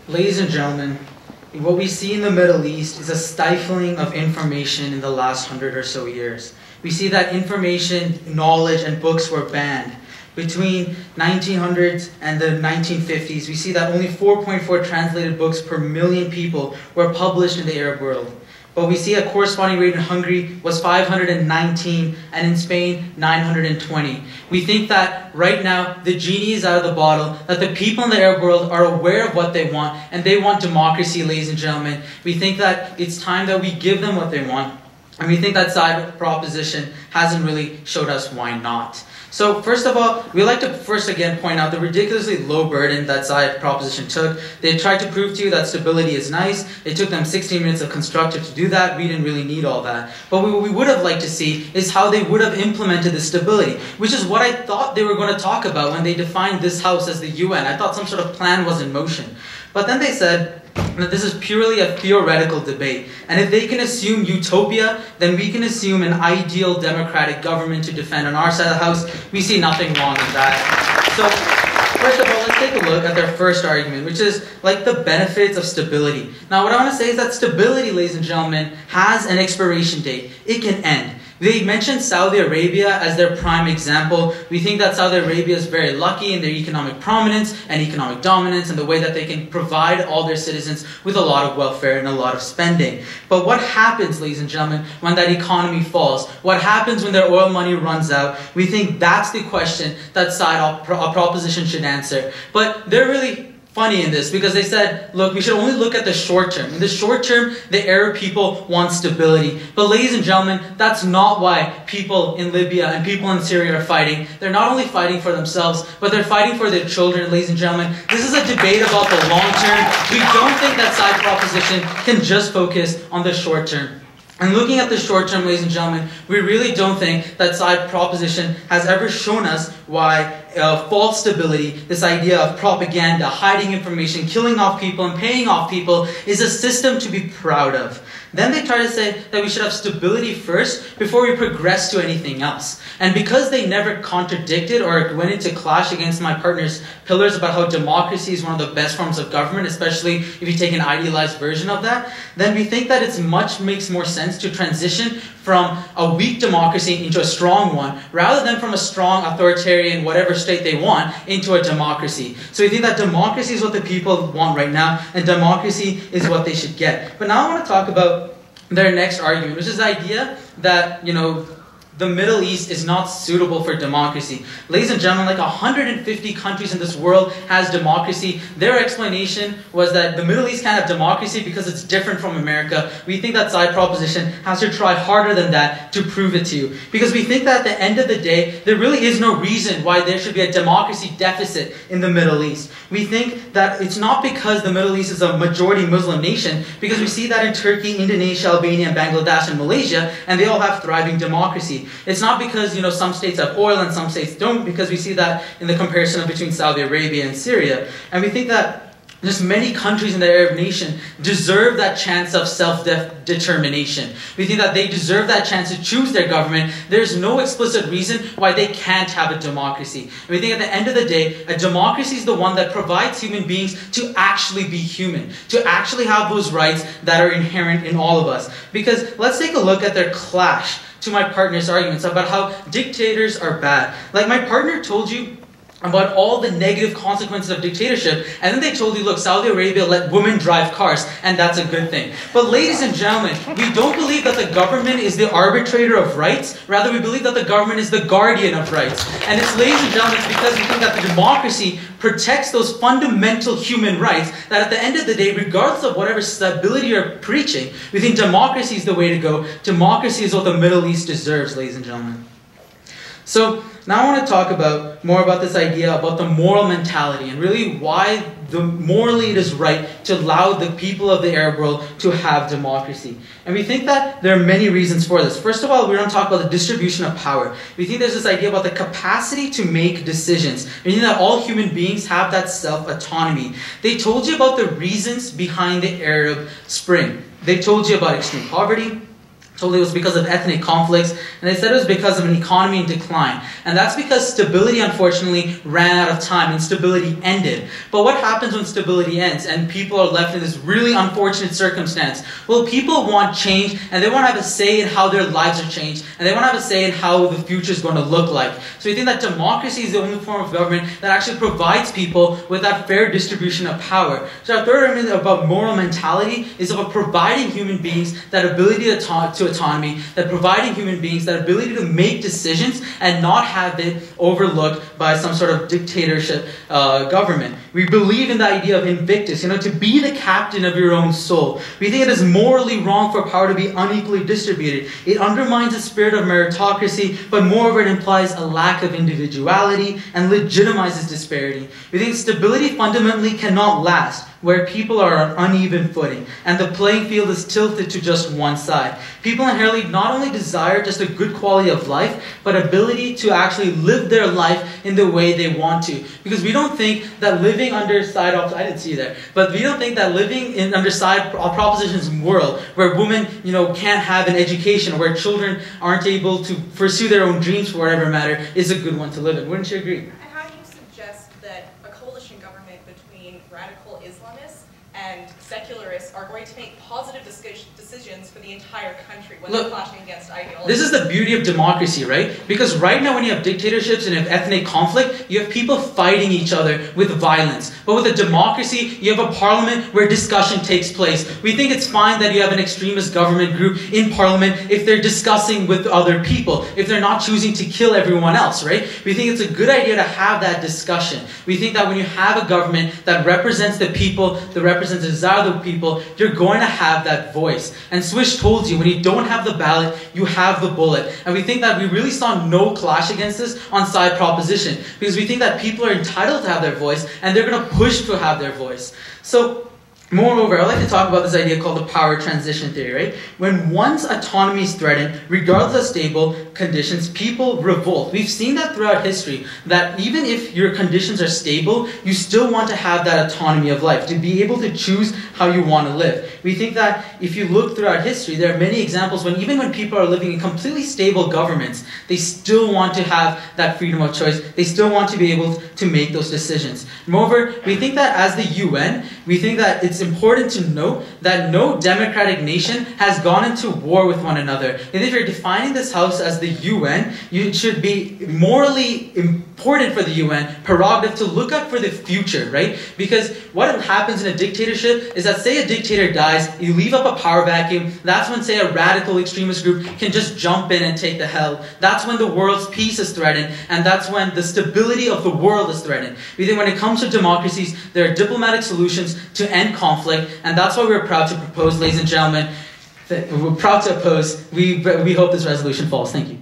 Ladies and gentlemen, what we see in the Middle East is a stifling of information in the last 100 or so years. We see that information, knowledge, and books were banned. Between 1900s and the 1950s, we see that only 4.4 translated books per million people were published in the Arab world. But we see a corresponding rate in Hungary was 519, and in Spain, 920. We think that right now, the genie is out of the bottle, that the people in the Arab world are aware of what they want, and they want democracy, ladies and gentlemen. We think that it's time that we give them what they want. And we think that side proposition hasn't really showed us why not. So first of all, we like to first again point out the ridiculously low burden that side proposition took. They tried to prove to you that stability is nice. It took them 16 minutes of constructive to do that. We didn't really need all that. But what we would have liked to see is how they would have implemented the stability, which is what I thought they were going to talk about when they defined this house as the UN. I thought some sort of plan was in motion. But then they said that this is purely a theoretical debate. And if they can assume utopia, then we can assume an ideal democratic government to defend on our side of the house. We see nothing wrong with that. So, first of all, let's take a look at their first argument, which is like the benefits of stability. Now, what I want to say is that stability, ladies and gentlemen, has an expiration date. It can end. They mentioned Saudi Arabia as their prime example. We think that Saudi Arabia is very lucky in their economic prominence and economic dominance and the way that they can provide all their citizens with a lot of welfare and a lot of spending. But what happens, ladies and gentlemen, when that economy falls? What happens when their oil money runs out? We think that's the question that side proposition should answer. But they're really funny in this because they said, look, we should only look at the short term. In the short term, the Arab people want stability. But ladies and gentlemen, that's not why people in Libya and people in Syria are fighting. They're not only fighting for themselves, but they're fighting for their children, ladies and gentlemen. This is a debate about the long term. We don't think that side proposition can just focus on the short term. And looking at the short term, ladies and gentlemen, we really don't think that side proposition has ever shown us why false stability, this idea of propaganda, hiding information, killing off people and paying off people is a system to be proud of. Then they try to say that we should have stability first before we progress to anything else. And because they never contradicted or went into clash against my partner's pillars about how democracy is one of the best forms of government, especially if you take an idealized version of that, then we think that it makes more sense to transition from a weak democracy into a strong one, rather than from a strong authoritarian, whatever state they want, into a democracy. So we think that democracy is what the people want right now, and democracy is what they should get. But now I want to talk about their next argument, which is the idea that, the Middle East is not suitable for democracy. Ladies and gentlemen, like 150 countries in this world has democracy. Their explanation was that the Middle East can't have democracy because it's different from America. We think that side proposition has to try harder than that to prove it to you. Because we think that at the end of the day, there really is no reason why there should be a democracy deficit in the Middle East. We think that it's not because the Middle East is a majority Muslim nation, because we see that in Turkey, Indonesia, Albania, Bangladesh, and Malaysia, and they all have thriving democracy. It's not because, some states have oil and some states don't, because we see that in the comparison between Saudi Arabia and Syria. And we think that just many countries in the Arab nation deserve that chance of self-determination. We think that they deserve that chance to choose their government. There's no explicit reason why they can't have a democracy. And we think at the end of the day, a democracy is the one that provides human beings to actually be human, to actually have those rights that are inherent in all of us. Because let's take a look at their clash to my partner's arguments about how dictators are bad. Like my partner told you about all the negative consequences of dictatorship, and then they told you, look, Saudi Arabia let women drive cars, and that's a good thing. But ladies and gentlemen, we don't believe that the government is the arbitrator of rights. Rather, we believe that the government is the guardian of rights. And it's, ladies and gentlemen, it's because we think that the democracy protects those fundamental human rights that at the end of the day, regardless of whatever stability you're preaching, we think democracy is the way to go. Democracy is what the Middle East deserves, ladies and gentlemen. So now I want to talk more about this idea about the moral mentality and really why morally it is right to allow the people of the Arab world to have democracy. And we think that there are many reasons for this. First of all, we don't talk about the distribution of power. We think there's this idea about the capacity to make decisions. We think that all human beings have that self-autonomy. They told you about the reasons behind the Arab Spring. They told you about extreme poverty. told it was because of ethnic conflicts, and they said it was because of an economy in decline. And that's because stability, unfortunately, ran out of time and stability ended. But what happens when stability ends and people are left in this really unfortunate circumstance? Well, people want change, and they want to have a say in how their lives are changed, and they want to have a say in how the future is going to look like. So we think that democracy is the only form of government that actually provides people with that fair distribution of power. So our third argument about moral mentality is about providing human beings that ability to autonomy, that providing human beings that ability to make decisions and not have it overlooked by some sort of dictatorship government. We believe in the idea of invictus, to be the captain of your own soul. We think it is morally wrong for power to be unequally distributed. It undermines the spirit of meritocracy, but moreover it implies a lack of individuality and legitimizes disparity. We think stability fundamentally cannot last where people are on uneven footing and the playing field is tilted to just one side. People inherently not only desire just a good quality of life, but ability to actually live their life in the way they want to. Because we don't think that living under side I didn't see you there, but we don't think that living in under side propositions world where women, can't have an education, or where children aren't able to pursue their own dreams for whatever matter, is a good one to live in. Wouldn't you agree? And how do you suggest that a coalition government between radical Islamists and secularists are going to make positive decisions for the entire country when they're clashing against ideology? This is the beauty of democracy, right? Because right now when you have dictatorships and you have ethnic conflict, you have people fighting each other with violence. But with a democracy, you have a parliament where discussion takes place. We think it's fine that you have an extremist government group in parliament if they're discussing with other people, if they're not choosing to kill everyone else, right? We think it's a good idea to have that discussion. We think that when you have a government that represents the people, that represents the desire of the people, you're going to have that voice. And Swish told you, when you don't have the ballot, you have the bullet. And we think that we really saw no clash against this on side proposition, because we think that people are entitled to have their voice, and they're going to push to have their voice. So, moreover, I'd like to talk about this idea called the power transition theory, right? When one's autonomy is threatened, regardless of stable conditions, people revolt. We've seen that throughout history, that even if your conditions are stable, you still want to have that autonomy of life, to be able to choose how you want to live. We think that if you look throughout history, there are many examples when even when people are living in completely stable governments, they still want to have that freedom of choice. They still want to be able to make those decisions. Moreover, we think that as the UN, we think that it's important to note that no democratic nation has gone into war with one another. And if you're defining this house as the UN, it should be morally important for the UN prerogative to look out for the future, right? Because what happens in a dictatorship is that, say a dictator dies, you leave up a power vacuum, that's when, say, a radical extremist group can just jump in and take the helm. That's when the world's peace is threatened, and that's when the stability of the world is threatened. We think when it comes to democracies, there are diplomatic solutions to end conflict, and that's why we're proud to propose, ladies and gentlemen, we're proud to oppose. We hope this resolution falls. Thank you.